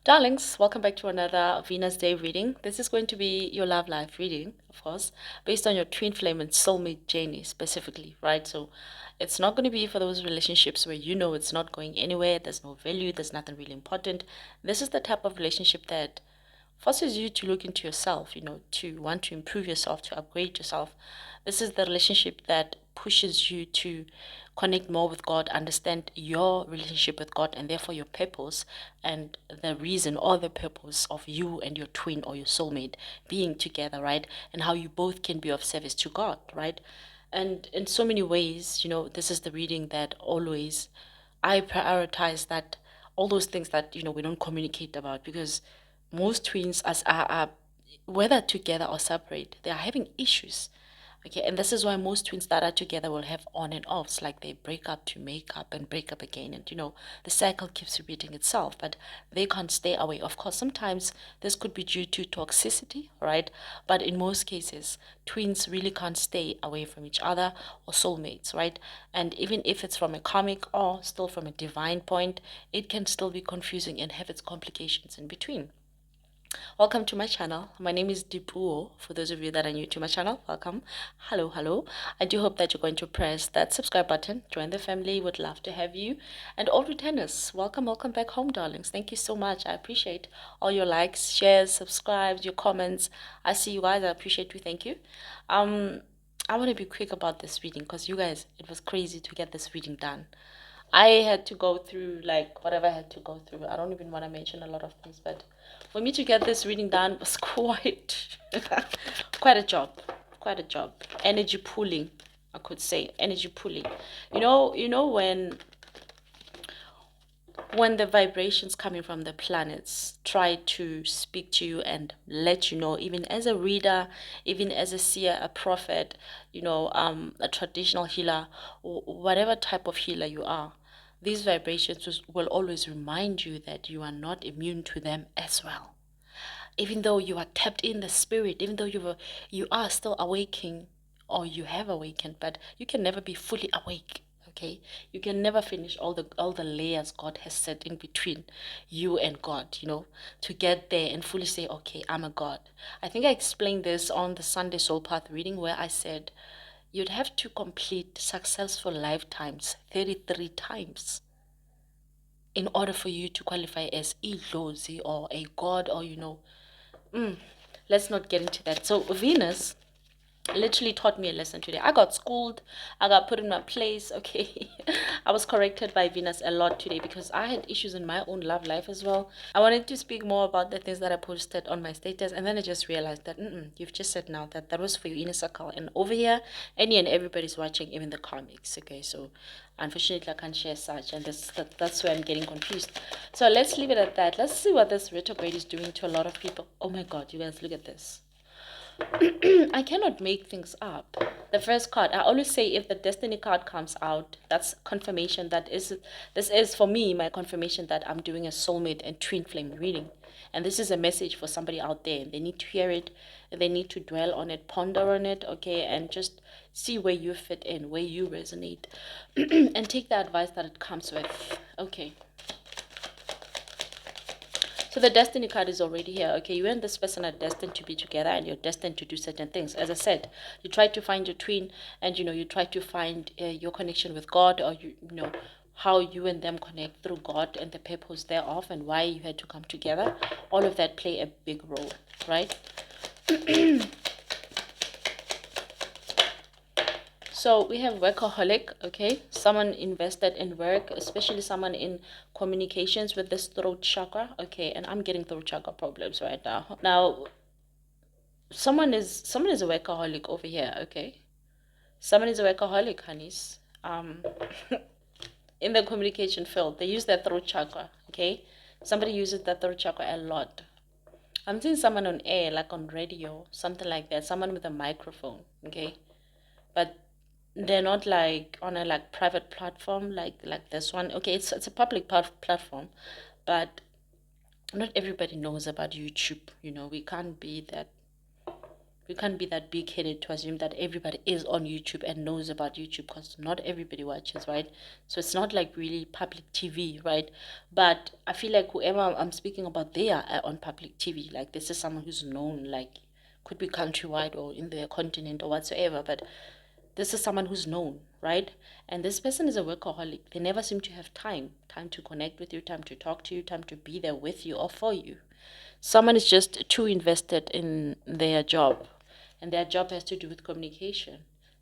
Darlings, welcome back to another Venus Day reading. This is going to be your love life reading, of course, based on your twin flame and soulmate journey specifically, right? So it's not going to be for those relationships where you know it's not going anywhere, there's no value, there's nothing really important. This is the type of relationship that forces you to look into yourself, to want to improve yourself, to upgrade yourself. This is the relationship that pushes you to connect more with God, understand your relationship with God, and therefore your purpose and the reason or the purpose of you and your twin or your soulmate being together, right? And how you both can be of service to God, right? And in so many ways, this is the reading that always I prioritize that all those things that we don't communicate about because most twins are whether together or separate, they are having issues. Okay, and this is why most twins that are together will have on and offs, like they break up to make up and break up again, and the cycle keeps repeating itself, but they can't stay away. Of course, sometimes this could be due to toxicity, right? But in most cases, twins really can't stay away from each other or soulmates, right? And even if it's from a karmic or still from a divine point, it can still be confusing and have its complications in between. Welcome to my channel. My name is Dipuo. For those of you that are new to my channel, welcome. Hello, hello. I do hope that you're going to press that subscribe button. Join the family. Would love to have you. And all returners, welcome back home, darlings. Thank you so much. I appreciate all your likes, shares, subscribes, your comments. I see you guys. I appreciate you. Thank you. Um, I want to be quick about this reading because you guys, it was crazy to get this reading done. I had to go through like whatever I had to go through. I don't even want to mention a lot of things, but for me to get this reading done was quite quite a job. Quite a job. Energy pooling, I could say. Energy pooling. You know when the vibrations coming from the planets try to speak to you and let you know, even as a reader, even as a seer, a prophet, a traditional healer, or whatever type of healer you are, these vibrations will always remind you that you are not immune to them as well. Even though you are tapped in the spirit, even though you are still awaking, or you have awakened, but you can never be fully awake. Okay, you can never finish all the layers God has set in between you and God, to get there and fully say, okay, I'm a God. I think I explained this on the Sunday Soul Path reading where I said you'd have to complete successful lifetimes 33 times in order for you to qualify as Idlozi or a God, or let's not get into that. So Venus literally taught me a lesson today. I got schooled, I got put in my place. Okay, I was corrected by Venus a lot today because I had issues in my own love life as well. I wanted to speak more about the things that I posted on my status, and then I just realized that you've just said now that was for your inner circle, and over here any and everybody's watching, even the comics. Okay, so unfortunately I can't share such, and that's where I'm getting confused. So let's leave it at that. Let's see what this retrograde is doing to a lot of people. Oh my god, you guys, look at this. I cannot make things up. The first card, I always say if the destiny card comes out, that's confirmation that this is for me my confirmation that I'm doing a soulmate and twin flame reading. And this is a message for somebody out there. They need to hear it, they need to dwell on it, ponder on it, okay, and just see where you fit in, where you resonate, and take the advice that it comes with. Okay. So the destiny card is already here. Okay, you and this person are destined to be together and you're destined to do certain things. As I said, you try to find your twin, and you try to find your connection with God, or how you and them connect through God and the purpose thereof and why you had to come together. All of that play a big role, right? So we have workaholic, okay? Someone invested in work, especially someone in communications with this throat chakra, okay? And I'm getting throat chakra problems right now. Now, someone is a workaholic over here, okay? Someone is a workaholic, honeys. In the communication field, they use their throat chakra, okay? Somebody uses their throat chakra a lot. I'm seeing someone on air, like on radio, something like that. Someone with a microphone, okay? But they're not like on a like private platform like this one. Okay, it's a public platform, but not everybody knows about YouTube. We can't be that We can't be that big headed to assume that everybody is on YouTube and knows about YouTube, because not everybody watches, right? So it's not like really public TV, right? But I feel like whoever I'm speaking about, they are on public TV. Like, this is someone who's known, like, could be countrywide or in the continent or whatsoever, but this is someone who's known, right? And this person is a workaholic. They never seem to have time to connect with you, time to talk to you, time to be there with you or for you. Someone is just too invested in their job, and their job has to do with communication.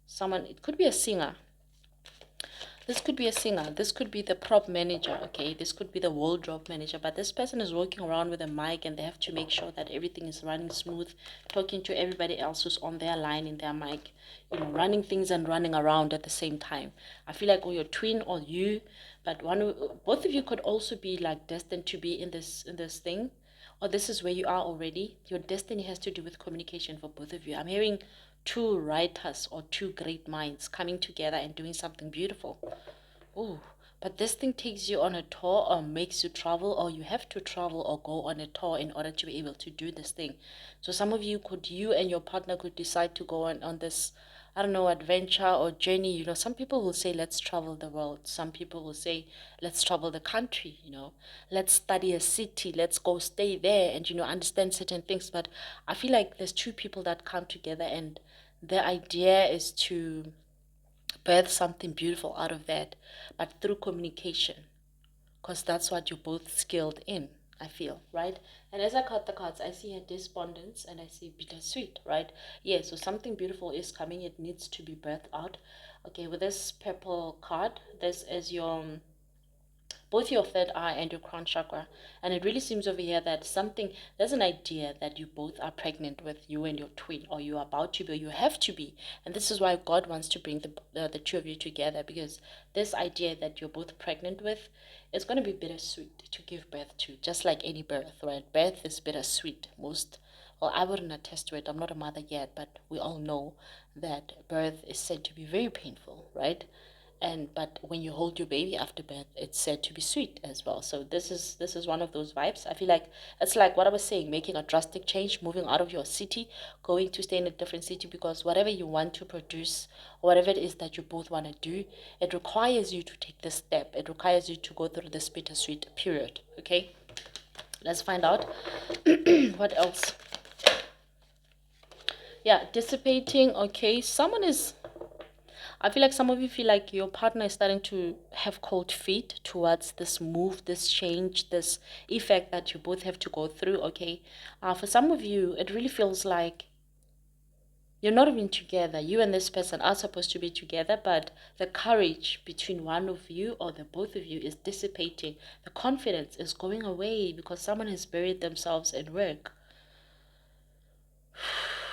Someone, it could be a singer. This could be a singer. This could be the prop manager, okay? This could be the wardrobe manager. But this person is walking around with a mic, and they have to make sure that everything is running smooth, talking to everybody else who's on their line in their mic, running things and running around at the same time. I feel like, or your twin or you, but both of you could also be like destined to be in this thing, or this is where you are already. Your destiny has to do with communication for both of you. I'm hearing two writers or two great minds coming together and doing something beautiful. Oh, but this thing takes you on a tour or makes you travel, or you have to travel or go on a tour in order to be able to do this thing. So some of you and your partner could decide to go on this, I don't know, adventure or journey. Some people will say, let's travel the world. Some people will say, let's travel the country, let's study a city, let's go stay there and, understand certain things. But I feel like there's two people that come together, and the idea is to birth something beautiful out of that, but through communication, because that's what you're both skilled in, I feel, right? And as I cut the cards, I see a despondence and I see bittersweet, right? Yeah, so something beautiful is coming. It needs to be birthed out. Okay, with this purple card, this is both your third eye and your crown chakra. And it really seems over here that there's an idea that you both are pregnant with, you and your twin, or you're about to be, or you have to be. And this is why God wants to bring the two of you together, because this idea that you're both pregnant with is going to be bittersweet to give birth to, just like any birth, right? Birth is bittersweet. Well, I wouldn't attest to it. I'm not a mother yet, but we all know that birth is said to be very painful, right? But when you hold your baby after birth, it's said to be sweet as well. So this is one of those vibes. I feel like it's like what I was saying, making a drastic change, moving out of your city, going to stay in a different city, because whatever you want to produce, whatever it is that you both want to do, it requires you to take this step. It requires you to go through this bittersweet period. Okay, let's find out what else. Yeah, dissipating. Okay, I feel like some of you feel like your partner is starting to have cold feet towards this move, this change, this effect that you both have to go through, okay? For some of you, it really feels like you're not even together. You and this person are supposed to be together, but the courage between one of you or the both of you is dissipating. The confidence is going away because someone has buried themselves in work.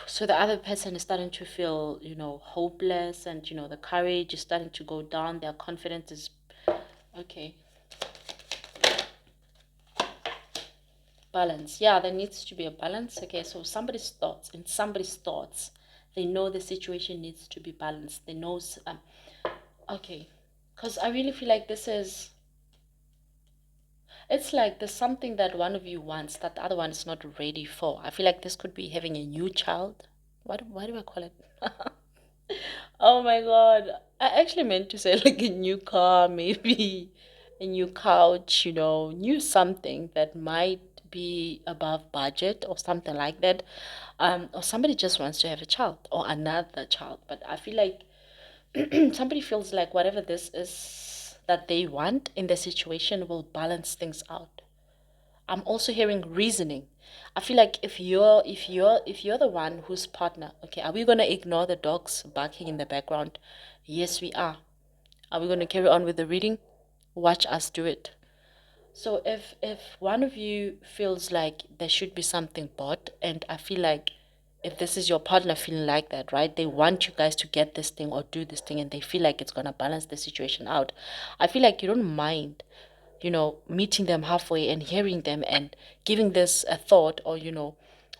So the other person is starting to feel, hopeless, and, the courage is starting to go down. Their confidence is, okay. Balance. Yeah, there needs to be a balance. Okay, so somebody's thoughts, they know the situation needs to be balanced. They know, okay, because I really feel like it's like there's something that one of you wants that the other one is not ready for. I feel like this could be having a new child. Why do I call it? Oh my God. I actually meant to say like a new car, maybe a new couch, new something that might be above budget or something like that. Or somebody just wants to have a child or another child. But I feel like somebody feels like whatever this is that they want in the situation will balance things out. I'm also hearing reasoning. I feel like if you're the one whose partner, okay, are we gonna ignore the dogs barking in the background? Yes, we are. Are we gonna carry on with the reading? Watch us do it. So if one of you feels like there should be something bought, and I feel like if this is your partner feeling like that, right? They want you guys to get this thing or do this thing, and they feel like it's gonna balance the situation out. I feel like you don't mind, meeting them halfway and hearing them and giving this a thought, or,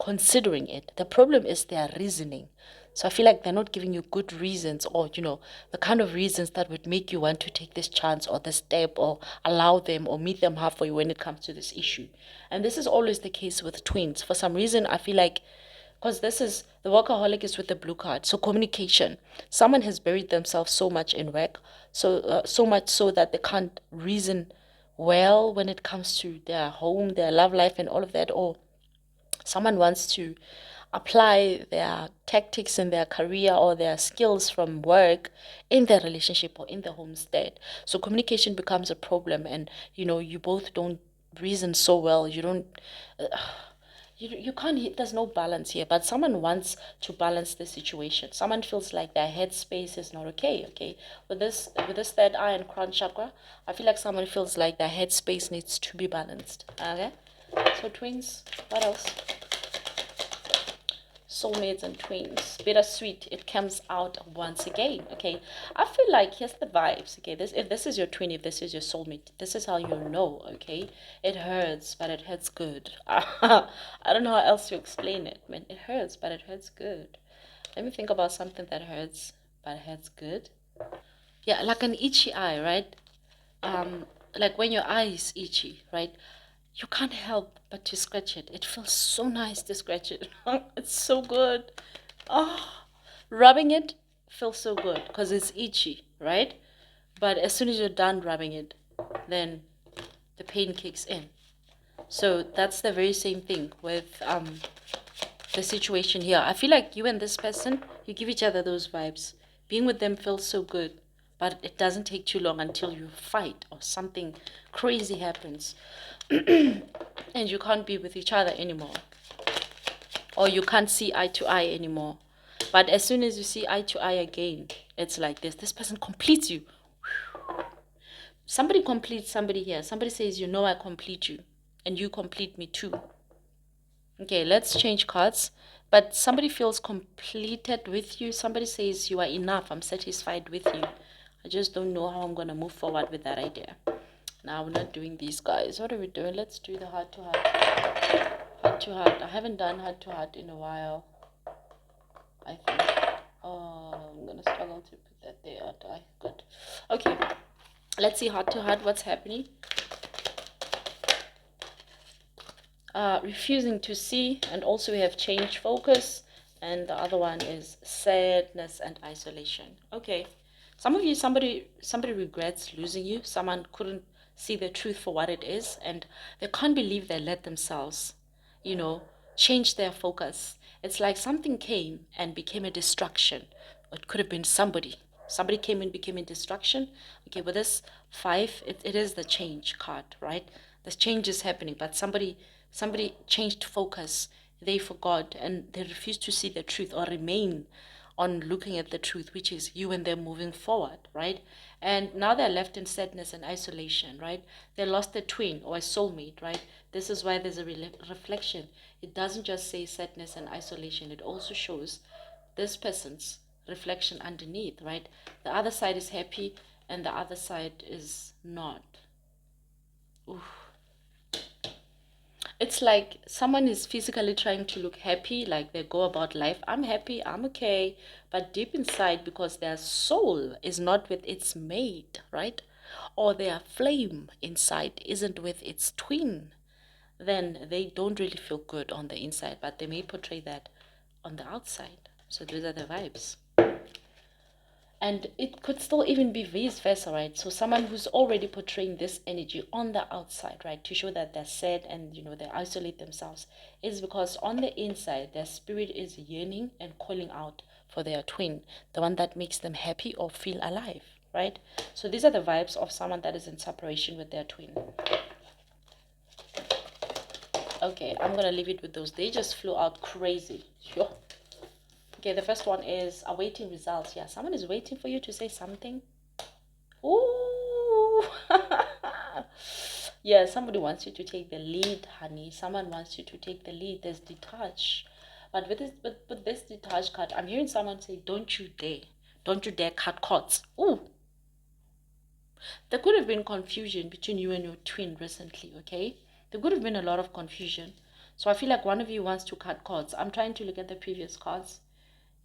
considering it. The problem is their reasoning. So I feel like they're not giving you good reasons, or, the kind of reasons that would make you want to take this chance or this step, or allow them or meet them halfway when it comes to this issue. And this is always the case with twins. For some reason, I feel like because this is the workaholic is with the blue card. So communication. Someone has buried themselves so much in work, so much so that they can't reason well when it comes to their home, their love life, and all of that. Or someone wants to apply their tactics in their career or their skills from work in their relationship or in the homestead. So communication becomes a problem, and you both don't reason so well. You don't. You can't. There's no balance here. But someone wants to balance the situation. Someone feels like their headspace is not okay. Okay, with this third eye and crown chakra, I feel like someone feels like their headspace needs to be balanced. Okay, so twins. What else? Soulmates and twins, bittersweet, it comes out once again. Okay, I feel like here's the vibes. Okay, if this is your twin, if this is your soulmate, this is how you know. Okay, it hurts, but it hurts good. I don't know how else to explain it, man. It hurts, but it hurts good. Let me think about something that hurts but hurts good. Yeah, like an itchy eye, right? Like when your eye is itchy, right? You can't help but to scratch it. It feels so nice to scratch it. It's so good. Oh, rubbing it feels so good because it's itchy, right? But as soon as you're done rubbing it, then the pain kicks in. So that's the very same thing with the situation here. I feel like you and this person, you give each other those vibes. Being with them feels so good, but it doesn't take too long until you fight or something crazy happens and you can't be with each other anymore, or you can't see eye to eye anymore. But as soon as you see eye to eye again, it's like this person completes you. Somebody completes somebody here. Somebody says, I complete you, and you complete me too. Okay, let's change cards. But somebody feels completed with you. Somebody says, you are enough. I'm satisfied with you. I just don't know how I'm going to move forward with that idea. Now, we're not doing these guys. What are we doing? Let's do the heart to heart. Heart to heart. I haven't done heart to heart in a while, I think. Oh, I'm going to struggle to put that there. Good. Okay. Let's see heart to heart. What's happening? Refusing to see, and also we have change focus, and the other one is sadness and isolation. Okay, some of you, somebody regrets losing you. Someone couldn't see the truth for what it is, and they can't believe they let themselves change their focus. It's like something came and became a distraction. It could have been somebody came and became a distraction. Okay, with this 5, it is the change card, right? The change is happening, but somebody changed focus. They forgot and they refused to see the truth or remain on looking at the truth, which is you and them moving forward, right? And now they're left in sadness and isolation, right? They lost a twin or a soulmate, right? This is why there's a reflection. It doesn't just say sadness and isolation, it also shows this person's reflection underneath, right? The other side is happy and the other side is not. Oof. It's like someone is physically trying to look happy, like they go about life. I'm happy, I'm okay. But deep inside, because their soul is not with its mate, right? Or their flame inside isn't with its twin, then they don't really feel good on the inside, but they may portray that on the outside. So those are the vibes. And it could still even be vice versa, right? So someone who's already portraying this energy on the outside, right, to show that they're sad and they isolate themselves, is because on the inside their spirit is yearning and calling out for their twin, the one that makes them happy or feel alive, right? So these are the vibes of someone that is in separation with their twin. Okay, I'm gonna leave it with those. They just flew out crazy. Sure. Okay, the first one is awaiting results. Yeah, someone is waiting for you to say something. Ooh. Yeah, somebody wants you to take the lead, honey. Someone wants you to take the lead. There's detach. But with this detached card, I'm hearing someone say, don't you dare. Don't you dare cut cords. Ooh. There could have been confusion between you and your twin recently, okay? There could have been a lot of confusion. So I feel like one of you wants to cut cords. I'm trying to look at the previous cards.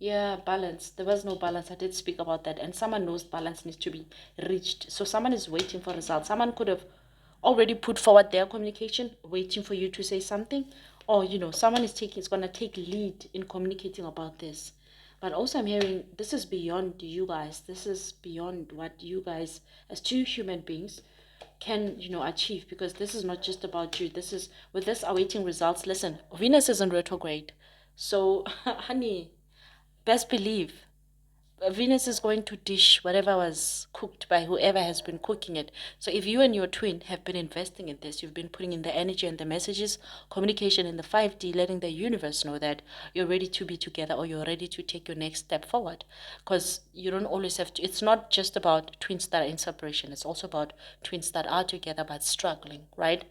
Yeah, balance. There was no balance. I did speak about that. And someone knows balance needs to be reached. So someone is waiting for results. Someone could have already put forward their communication, waiting for you to say something. or someone is going to take lead in communicating about this. But also I'm hearing this is beyond you guys. This is beyond what you guys as two human beings can achieve, because this is not just about you. This is with this awaiting results. Listen, Venus is in retrograde, so honey, best believe Venus is going to dish whatever was cooked by whoever has been cooking it. So if you and your twin have been investing in this, you've been putting in the energy and the messages, communication in the 5D, letting the universe know that you're ready to be together, or you're ready to take your next step forward. Because you don't always have to, it's not just about twins that are in separation, it's also about twins that are together but struggling, right?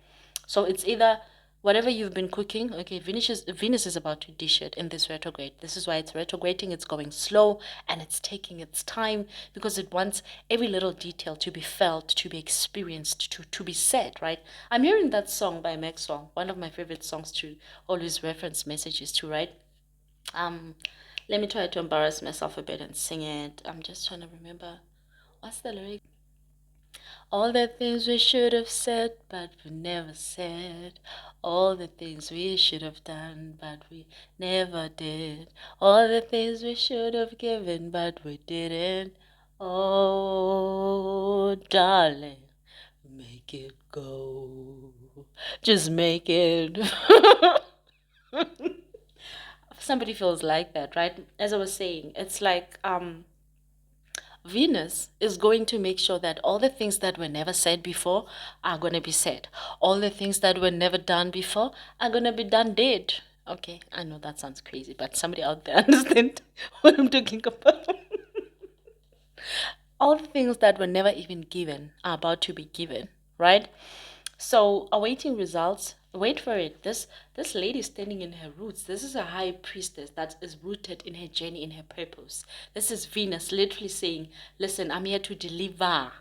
So it's either whatever you've been cooking, okay, Venus is about to dish it in this retrograde. This is why it's retrograding. It's going slow and it's taking its time, because it wants every little detail to be felt, to be experienced, to be said, right? I'm hearing that song by Maxwell, one of my favorite songs to always reference messages to, right? Um, Let me try to embarrass myself a bit and sing it. I'm just trying to remember. What's the lyric? All the things we should have said, but we never said. All the things we should have done, but we never did. All the things we should have given, but we didn't. Oh, darling, make it go. Just make it. Somebody feels like that, right? As I was saying, it's like Venus is going to make sure that all the things that were never said before are going to be said. All the things that were never done before are going to be done dead. Okay, I know that sounds crazy, but somebody out there understand what I'm talking about. All the things that were never even given are about to be given, right? So awaiting results. Wait for it. This lady is standing in her roots. This is a high priestess that is rooted in her journey, in her purpose. This is Venus literally saying, "Listen, I'm here to deliver."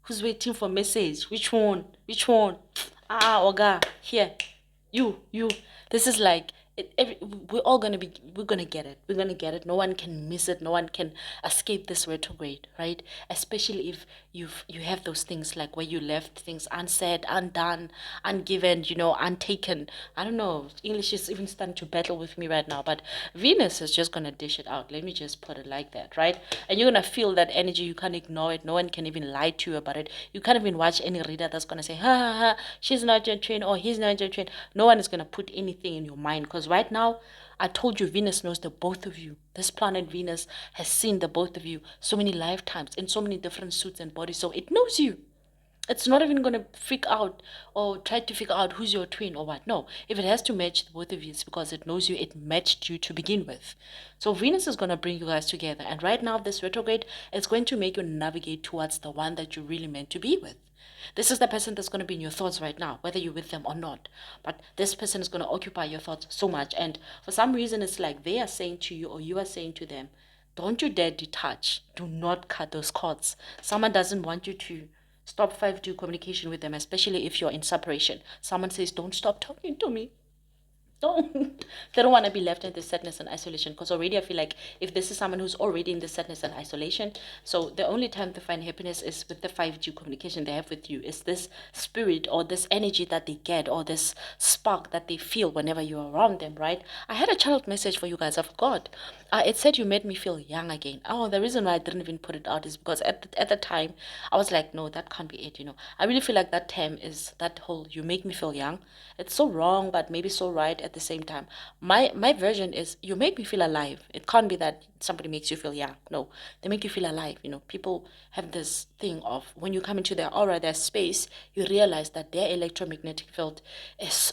Who's waiting for message? Which one? Which one? Ah, Oga, here. You. This is like we're all we're gonna get it. We're gonna get it. No one can miss it. No one can escape this retrograde, right? Especially if you have those things like where you left things unsaid, undone, ungiven, untaken. I don't know. English is even starting to battle with me right now, but Venus is just gonna dish it out. Let me just put it like that, right? And you're gonna feel that energy. You can't ignore it. No one can even lie to you about it. You can't even watch any reader that's gonna say, ha ha ha, she's not your twin or he's not your twin. No one is gonna put anything in your mind, because right now, I told you Venus knows the both of you. This planet Venus has seen the both of you so many lifetimes in so many different suits and bodies, so it knows you. It's not even going to freak out or try to figure out who's your twin or what. No, if it has to match the both of you, it's because it knows you, it matched you to begin with. So Venus is going to bring you guys together. And right now, this retrograde is going to make you navigate towards the one that you're really meant to be with. This is the person that's going to be in your thoughts right now, whether you're with them or not. But this person is going to occupy your thoughts so much. And for some reason, it's like they are saying to you or you are saying to them, don't you dare detach. Do not cut those cords. Someone doesn't want you to stop 5D communication with them, especially if you're in separation. Someone says, don't stop talking to me. Don't. They don't want to be left in this sadness and isolation, because already I feel like if this is someone who's already in this sadness and isolation, so the only time to find happiness is with the 5D communication they have with you. Is this spirit or this energy that they get or this spark that they feel whenever you're around them, right? I had a child message for you guys. I forgot. It said you made me feel young again. Oh, the reason why I didn't even put it out is because at the time I was like, no, that can't be it. I really feel like that term is that whole "you make me feel young." It's so wrong, but maybe so right at the same time. My version is you make me feel alive. It can't be that somebody makes you feel young. No, they make you feel alive. People have this thing of when you come into their aura, their space, you realize that their electromagnetic field is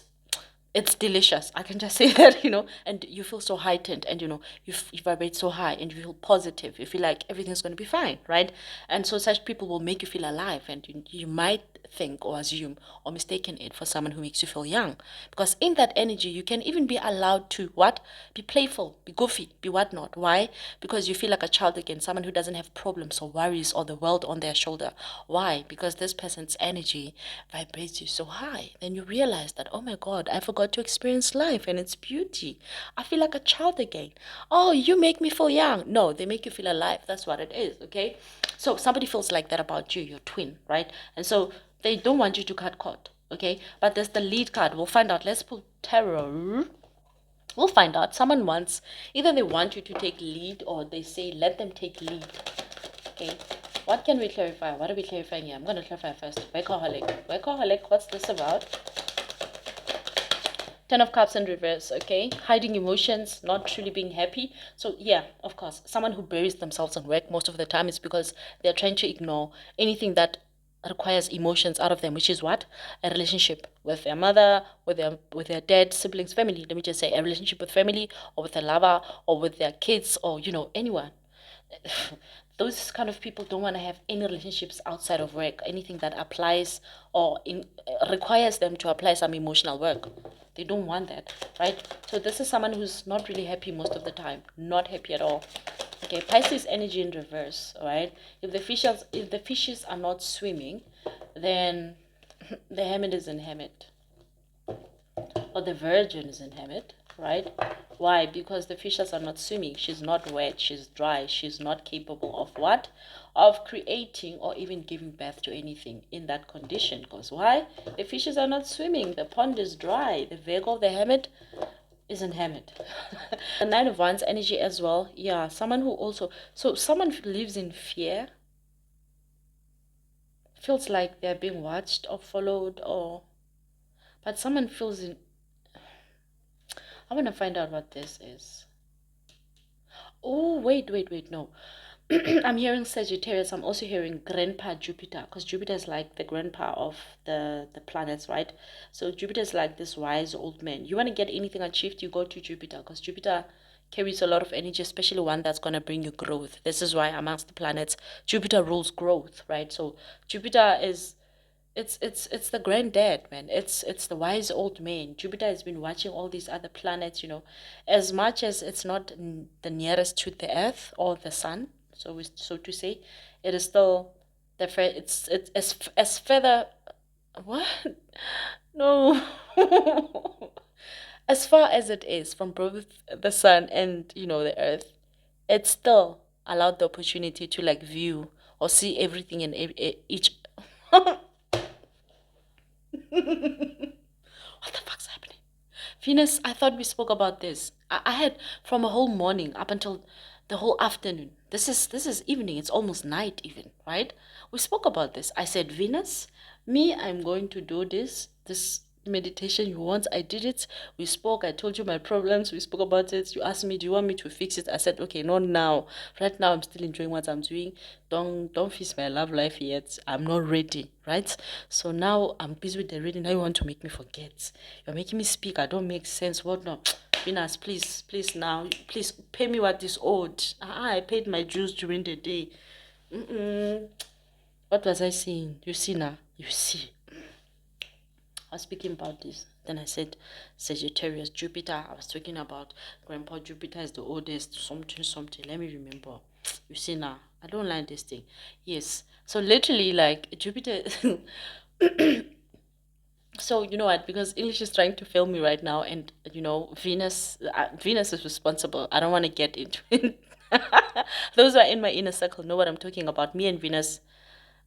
it's delicious. I can just say that, and you feel so heightened and, you vibrate so high and you feel positive. You feel like everything's going to be fine, right? And so such people will make you feel alive, and you might think or assume or mistaken it for someone who makes you feel young. Because in that energy, you can even be allowed to what? Be playful, be goofy, be whatnot. Why? Because you feel like a child again, someone who doesn't have problems or worries or the world on their shoulder. Why? Because this person's energy vibrates you so high. Then you realize that, oh my God, I forgot to experience life and its beauty. I feel like a child again. Oh, you make me feel young. No, they make you feel alive. That's what it is, okay? So somebody feels like that about you, your twin, right? And so they don't want you to cut cord. Okay, but there's the lead card. We'll find out. Let's pull tarot. We'll find out. Someone wants, either they want you to take lead or they say let them take lead. Okay, what can we clarify? What are we clarifying here? I'm going to clarify first. Workaholic. Workaholic, what's this about? Ten of Cups in reverse, okay? Hiding emotions, not truly being happy. So yeah, of course, someone who buries themselves in work most of the time is because they're trying to ignore anything that requires emotions out of them, which is what? A relationship with their mother, with their dad, siblings, family. Let me just say a relationship with family or with a lover or with their kids or anyone. Those kind of people don't want to have any relationships outside of work, anything that applies or requires them to apply some emotional work. They don't want that, right? So this is someone who's not really happy most of the time, not happy at all. Okay, Pisces energy in reverse, all right? If the fishes are not swimming, then the hermit is in hermit, or the virgin is in hermit, right? Why? Because the fishes are not swimming. She's not wet. She's dry. She's not capable of what? Of creating or even giving birth to anything in that condition. Because why? The fishes are not swimming. The pond is dry. The Virgo, the hermit, is in hermit. The Nine of Wands energy as well. Yeah, someone who also... So someone who lives in fear, feels like they're being watched or followed or... But someone feels in... I want to find out what this is. Oh, wait, no. I'm hearing Sagittarius. I'm also hearing Grandpa Jupiter, because Jupiter is like the grandpa of the planets, right? So Jupiter is like this wise old man. You want to get anything achieved, you go to Jupiter, because Jupiter carries a lot of energy, especially one that's going to bring you growth. This is why amongst the planets, Jupiter rules growth, right? So Jupiter is... It's the granddad, man. It's the wise old man. Jupiter has been watching all these other planets, as much as it's not the nearest to the Earth or the Sun, so to say, it is still it's as feather. What? No. As far as it is from both the Sun and the Earth, it's still allowed the opportunity to like view or see everything in each. What the fuck's happening? Venus, I thought we spoke about this. I had from a whole morning up until the whole afternoon. This is evening. It's almost night even, right? We spoke about this. I said, Venus, me, I'm going to do this meditation you want. I did it. We spoke. I told you my problems. We spoke about it. You asked me, do you want me to fix it? I said, okay, not now. Right now, I'm still enjoying what I'm doing. Don't fix my love life yet. I'm not ready, right? So now I'm busy with the reading. Now you want to make me forget. You're making me speak. I don't make sense. What now? Venus, please now. Please pay me what is owed. I paid my dues during the day. What was I saying? You see now? You see. I was speaking about this. Then I said Sagittarius, Jupiter. I was talking about Grandpa Jupiter is the oldest, something. Let me remember. You see now, I don't like this thing. Yes. So literally, like Jupiter. So you know what? Because English is trying to fail me right now, and Venus is responsible. I don't want to get into it. Those who are in my inner circle know what I'm talking about. Me and Venus,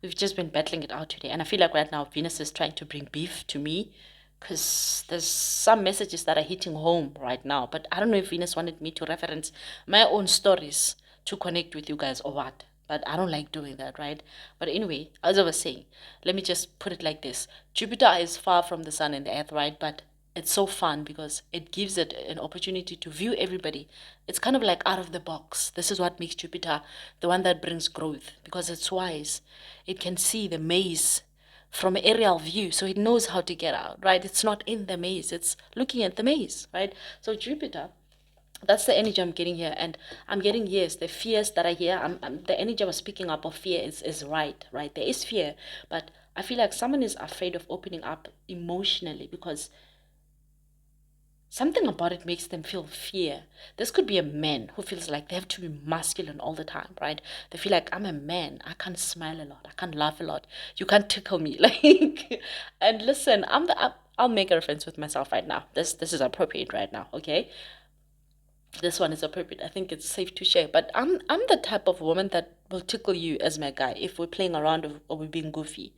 we've just been battling it out today. And I feel like right now Venus is trying to bring beef to me because there's some messages that are hitting home right now. But I don't know if Venus wanted me to reference my own stories to connect with you guys or what. But I don't like doing that, right? But anyway, as I was saying, let me just put it like this. Jupiter is far from the sun and the earth, right? But it's so fun because it gives it an opportunity to view everybody. It's kind of like out of the box. This is what makes Jupiter the one that brings growth because it's wise. It can see the maze from an aerial view, so it knows how to get out, right? It's not in the maze, it's looking at the maze, right? So Jupiter, that's the energy I'm getting here. And I'm getting, yes, the fears that are here. The energy I was picking up of fear is right? There is fear, but I feel like someone is afraid of opening up emotionally because something about it makes them feel fear. This could be a man who feels like they have to be masculine all the time, right? They feel like I'm a man. I can't smile a lot. I can't laugh a lot. You can't tickle me, like. And listen, I'll make a reference with myself right now. This is appropriate right now, okay? This one is appropriate. I think it's safe to share. But I'm the type of woman that will tickle you as my guy if we're playing around or we're being goofy.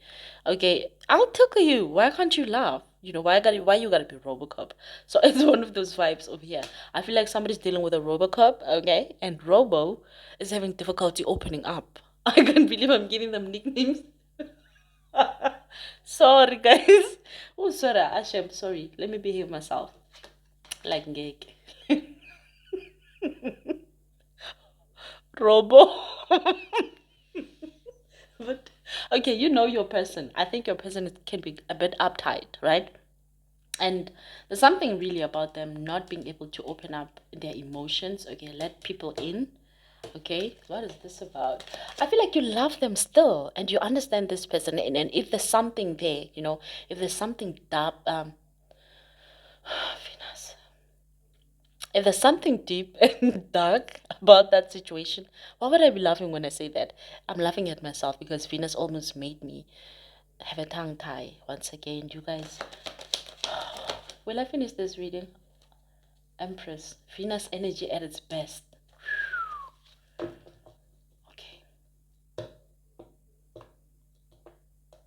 Okay, I'll tickle you. Why can't you laugh? Why you gotta be Robocop? So it's one of those vibes over here. I feel like somebody's dealing with a Robocop, okay, and Robo is having difficulty opening up. I can't believe I'm giving them nicknames. Sorry, guys. Oh, sorry, Ashem. Sorry. Let me behave myself. Like Ngeke. Robo. But okay, you know your person. I think your person can be a bit uptight, right? And there's something really about them not being able to open up their emotions. Okay, let people in. Okay, what is this about? I feel like you love them still, and you understand this person, and if there's something there, if there's something dark, Venus, if there's something deep and dark about that situation, why would I be laughing when I say that? I'm laughing at myself because Venus almost made me have a tongue tie once again. You guys, will I finish this reading? Empress, Venus energy at its best. Okay.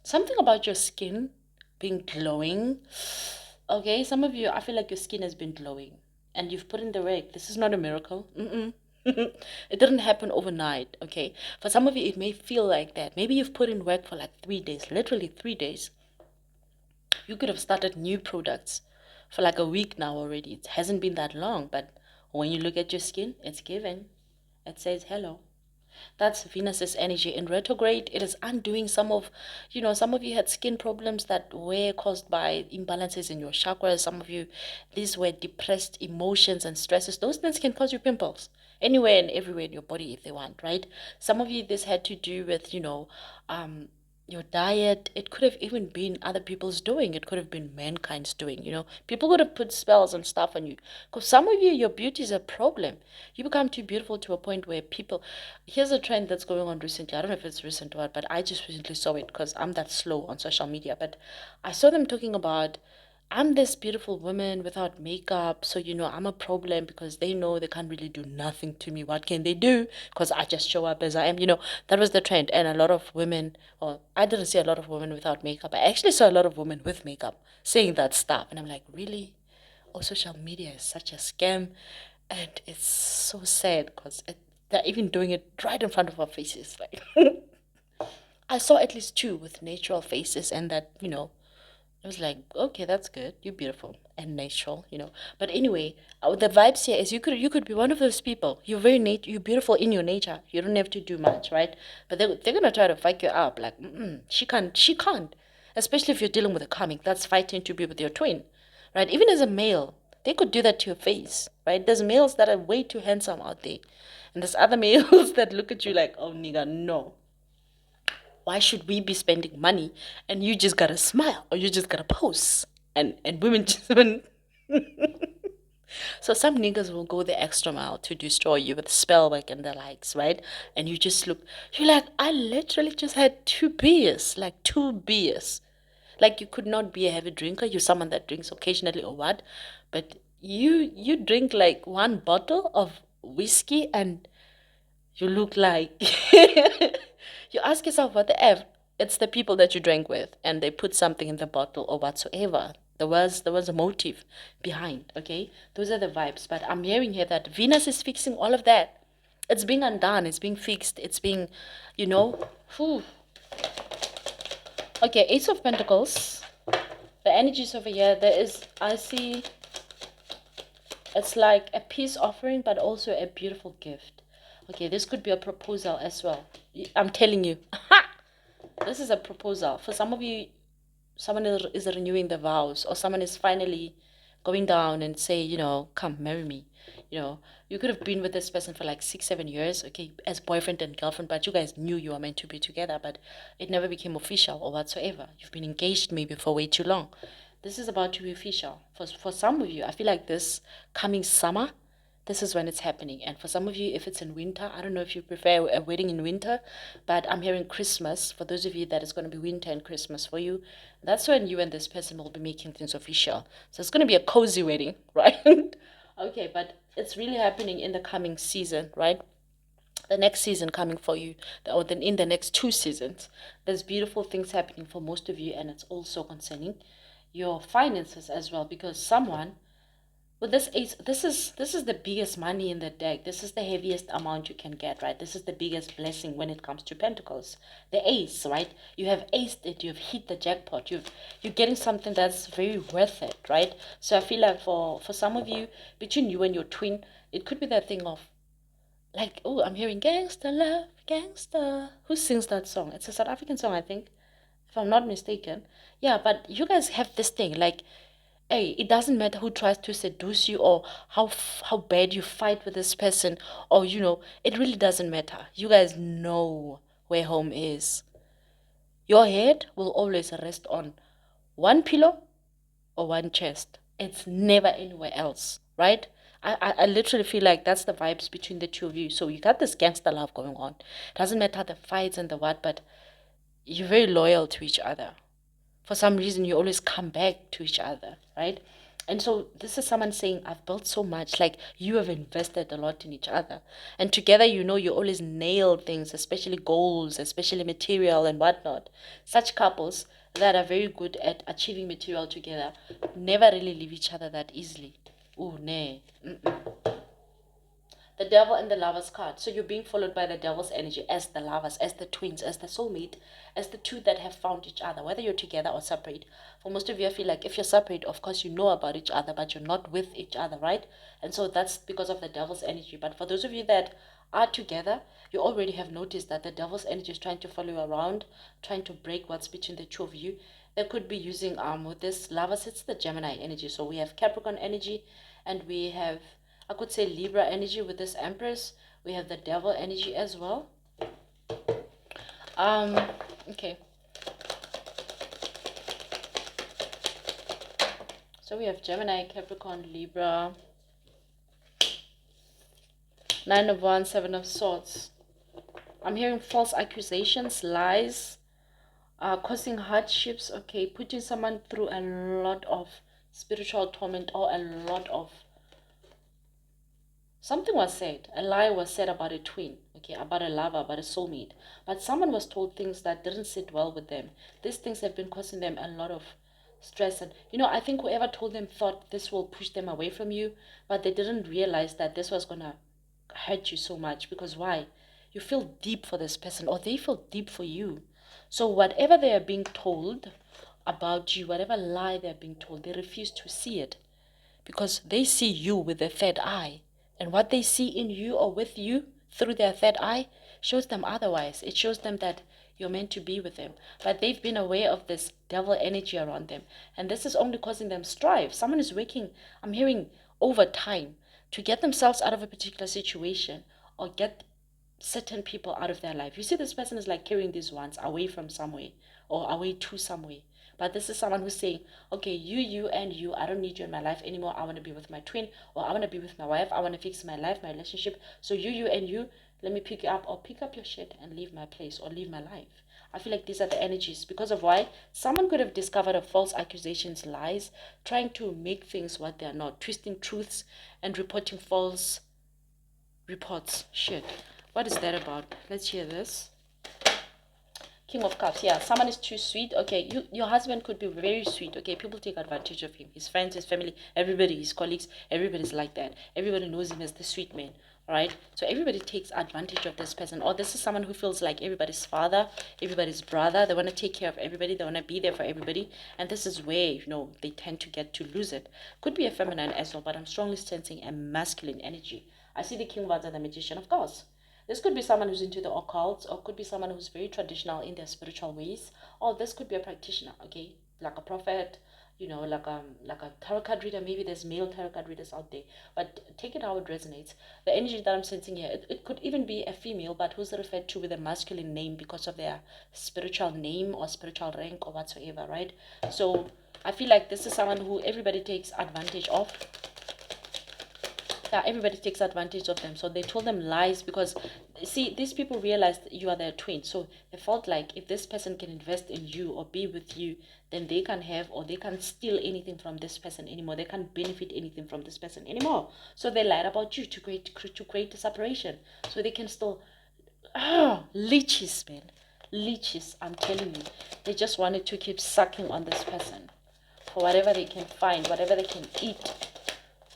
Something about your skin being glowing. Okay, some of you, I feel like your skin has been glowing and you've put in the work. This is not a miracle. Mm-mm. It didn't happen overnight, okay? For some of you, it may feel like that. Maybe you've put in work for like 3 days, literally 3 days. You could have started new products for like a week now already. It hasn't been that long, but when you look at your skin, it's giving. It says hello. That's Venus's energy in retrograde. It is undoing some of you had skin problems that were caused by imbalances in your chakras. Some of you, these were depressed emotions and stresses. Those things can cause you pimples anywhere and everywhere in your body if they want, right? Some of you, this had to do with, your diet. It could have even been other people's doing. It could have been mankind's doing. People could have put spells and stuff on you. Because some of you, your beauty is a problem. You become too beautiful to a point where people. Here's a trend that's going on recently. I don't know if it's recent or what, but I just recently saw it because I'm that slow on social media. But I saw them talking about I'm this beautiful woman without makeup, so I'm a problem because they know they can't really do nothing to me. What can they do? Because I just show up as I am. That was the trend. And a lot of women, or I didn't see a lot of women without makeup. I actually saw a lot of women with makeup saying that stuff. And I'm like, really? Oh, social media is such a scam. And it's so sad because they're even doing it right in front of our faces. Like, I saw at least two with natural faces, and that, it was like, okay, that's good. You're beautiful and natural. But anyway, the vibes here is you could be one of those people. You're beautiful in your nature. You don't have to do much, right? But they're gonna try to fuck you up. Like, she can't. Especially if you're dealing with a comic that's fighting to be with your twin, right? Even as a male, they could do that to your face, right? There's males that are way too handsome out there, and there's other males that look at you like, oh nigga, no. Why should we be spending money and you just gotta smile or you just gotta pose? And women just so some niggas will go the extra mile to destroy you with spell work and the likes, right? And you're like, I literally just had 2 beers, like 2 beers. Like you could not be a heavy drinker. You're someone that drinks occasionally or what, but you drink like one bottle of whiskey and you look like you ask yourself what the F. It's the people that you drank with and they put something in the bottle or whatsoever. There was a motive behind, okay? Those are the vibes. But I'm hearing here that Venus is fixing all of that. It's being undone, it's being fixed, it's being, whew. Okay, Ace of Pentacles. The energies over here, I see it's like a peace offering, but also a beautiful gift. Okay, this could be a proposal as well. I'm telling you. This is a proposal. For some of you, someone is renewing the vows, or someone is finally going down and say, come marry me. You could have been with this person for like 6, 7 years, okay, as boyfriend and girlfriend, but you guys knew you were meant to be together, but it never became official or whatsoever. You've been engaged maybe for way too long. This is about to be official. For some of you, I feel like this coming summer, this is when it's happening. And for some of you, if it's in winter, I don't know if you prefer a wedding in winter, but I'm hearing Christmas. For those of you that is going to be winter and Christmas for you, that's when you and this person will be making things official. So it's going to be a cozy wedding, right? Okay, but it's really happening in the coming season, right? the next season coming for you, or then in the next 2 seasons, there's beautiful things happening for most of you, and it's also concerning your finances as well, because someone with this ace, this is the biggest money in the deck. This is the heaviest amount you can get, right? This is the biggest blessing when it comes to pentacles. The ace, right? You have aced it, you've hit the jackpot, you're getting something that's very worth it, right? So I feel like for some of you, between you and your twin, it could be that thing of like, oh, I'm hearing gangster love, gangster. Who sings that song? It's a South African song, I think, if I'm not mistaken. Yeah, but you guys have this thing, like, hey, it doesn't matter who tries to seduce you, or how bad you fight with this person, or it really doesn't matter. You guys know where home is. Your head will always rest on one pillow or one chest. It's never anywhere else, right? I literally feel like that's the vibes between the two of you. So you got this gangster love going on. Doesn't matter the fights and the what, but you're very loyal to each other. For some reason, you always come back to each other, right? And so this is someone saying, I've built so much, like you have invested a lot in each other. And together, you always nail things, especially goals, especially material and whatnot. Such couples that are very good at achieving material together never really leave each other that easily. Ooh, nay. The devil and the lovers card. So you're being followed by the devil's energy as the lovers, as the twins, as the soulmate, as the two that have found each other, whether you're together or separate. For most of you, I feel like if you're separate, of course, you know about each other, but you're not with each other, right? And so that's because of the devil's energy. But for those of you that are together, you already have noticed that the devil's energy is trying to follow you around, trying to break what's between the two of you. They could be using with this lovers, it's the Gemini energy. So we have Capricorn energy, and we have, I could say, Libra energy with this Empress. We have the devil energy as well. Okay. So we have Gemini, Capricorn, Libra, Nine of Wands, Seven of Swords. I'm hearing false accusations, lies, causing hardships, okay, putting someone through a lot of spiritual torment, or a lot of something was said, a lie was said about a twin, okay, about a lover, about a soulmate. But someone was told things that didn't sit well with them. These things have been causing them a lot of stress. And, I think whoever told them thought this will push them away from you, but they didn't realize that this was going to hurt you so much. Because why? You feel deep for this person, or they feel deep for you. So whatever they are being told about you, whatever lie they're being told, they refuse to see it, because they see you with their third eye. And what they see in you or with you through their third eye shows them otherwise. It shows them that you're meant to be with them. But they've been aware of this devil energy around them. And this is only causing them strife. Someone is working, I'm hearing, overtime to get themselves out of a particular situation, or get certain people out of their life. You see, this person is like carrying these ones away from somewhere, or away to somewhere. But this is someone who's saying, okay, you, and you, I don't need you in my life anymore. I want to be with my twin, or I want to be with my wife. I want to fix my life, my relationship. So you, and you, let me pick you up, or pick up your shit and leave my place, or leave my life. I feel like these are the energies. Because of why? Someone could have discovered a false accusations, lies, trying to make things what they're not, twisting truths and reporting false reports. Shit. What is that about? Let's hear this. King of Cups. Yeah, someone is too sweet. Okay, your husband could be very sweet. Okay, people take advantage of him. His friends, his family, everybody, his colleagues, everybody's like that. Everybody knows him as the sweet man. All right, so everybody takes advantage of this person. Or this is someone who feels like everybody's father, everybody's brother. They want to take care of everybody. They want to be there for everybody. And this is where, they tend to get to lose it. Could be a feminine as well, but I'm strongly sensing a masculine energy. I see the King of Wands and the Magician, of course. This could be someone who's into the occult, or could be someone who's very traditional in their spiritual ways, or this could be a practitioner, okay, like a prophet, like a tarot card reader. Maybe there's male tarot card readers out there, but take it how it resonates. The energy that I'm sensing here, it could even be a female, but who's referred to with a masculine name because of their spiritual name or spiritual rank or whatsoever, right? So I feel like this is someone who everybody takes advantage of. yeah, everybody takes advantage of them. So they told them lies because, see, these people realized you are their twin. So they felt like if this person can invest in you or be with you, then they can have or they can't steal anything from this person anymore. They can't benefit anything from this person anymore. So they lied about you to create a separation. So they can still, leeches, man, leeches. I'm telling you, they just wanted to keep sucking on this person for whatever they can find, whatever they can eat,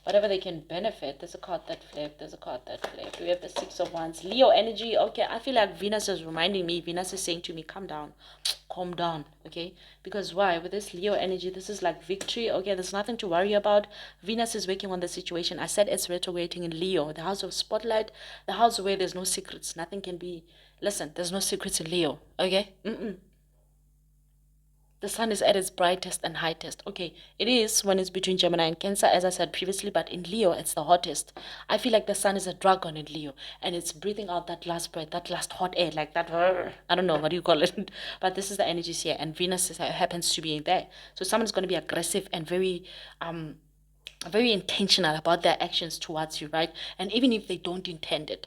whatever they can benefit. There's a card that flipped. There's a card that flipped. We have the Six of Wands. Leo energy. Okay, I feel like Venus is reminding me. Venus is saying to me, calm down. Calm down. Okay? Because why? With this Leo energy, this is like victory. Okay, there's nothing to worry about. Venus is working on the situation. I said it's retrograding in Leo, the house of spotlight, the house where there's no secrets. Nothing can be. Listen, there's no secrets in Leo. Okay? The sun is at its brightest and highest. Okay, it is when it's between Gemini and Cancer, as I said previously, but in Leo, it's the hottest. I feel like the sun is a dragon in Leo, and it's breathing out that last breath, that last hot air, like that. I don't know what do you call it, but this is the energies here, and Venus happens to be there. So someone's going to be aggressive and very intentional about their actions towards you, right? And even if they don't intend it,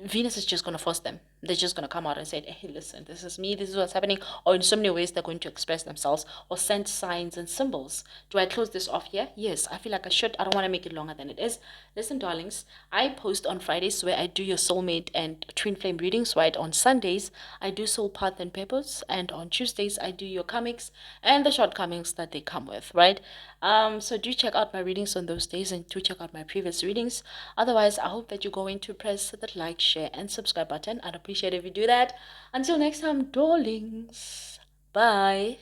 Venus is just going to force them. They're just going to come out and say, hey, listen, this is me, this is what's happening. Or in so many ways, they're going to express themselves or send signs and symbols. Do I close this off here? Yes, I feel like I should. I don't want to make it longer than it is. Listen, darlings, I post on Fridays where I do your soulmate and twin flame readings, right? On Sundays, I do soul path and purpose. And on Tuesdays, I do your comics and the shortcomings that they come with, right? So do check out my readings on those days and do check out my previous readings. Otherwise, I hope that you're going to press that like, share, and subscribe button. I'd appreciate if you do that. Until next time, darlings. Bye.